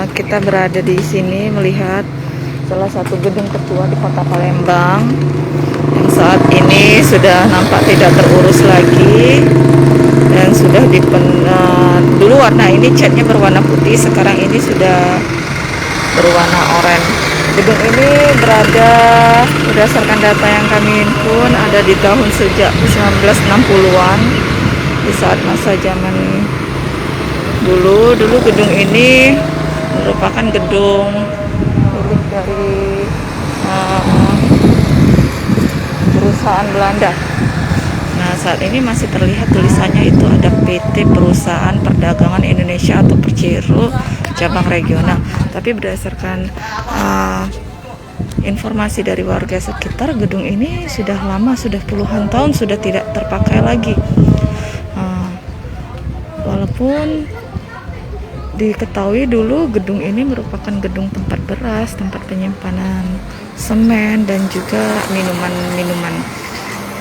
Kita berada di sini melihat salah satu gedung tertua di Kota Palembang yang saat ini sudah nampak tidak terurus lagi dan sudah dulu warna ini catnya berwarna putih, sekarang ini sudah berwarna oranye. Gedung ini berada berdasarkan data yang kami himpun ada di tahun sejak 1960-an, di saat masa zaman dulu gedung ini merupakan gedung milik dari perusahaan Belanda. Nah, saat ini masih terlihat tulisannya itu ada PT Perusahaan Perdagangan Indonesia atau Persero cabang regional. Tapi berdasarkan informasi dari warga sekitar, gedung ini sudah lama, sudah puluhan tahun sudah tidak terpakai lagi. Walaupun diketahui dulu gedung ini merupakan gedung tempat beras, tempat penyimpanan semen dan juga minuman-minuman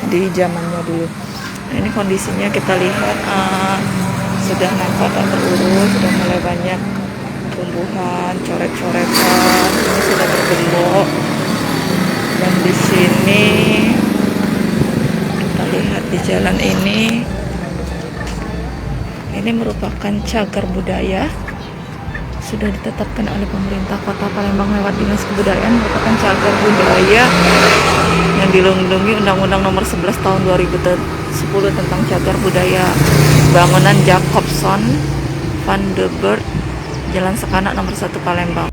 di zamannya dulu. Nah, ini kondisinya kita lihat sudah nampak tak terurus, sudah mulai banyak tumbuhan, coret-coretan, ini sudah bergembok. Dan di sini kita lihat di jalan ini merupakan cagar budaya, sudah ditetapkan oleh pemerintah Kota Palembang lewat Dinas Kebudayaan, merupakan cagar budaya yang dilindungi Undang-Undang Nomor 11 Tahun 2010 tentang cagar budaya bangunan Jacobson van de Burgt, Jalan Sekanak nomor 1 Palembang.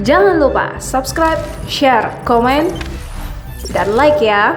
Jangan lupa subscribe, share, komen, dan like ya.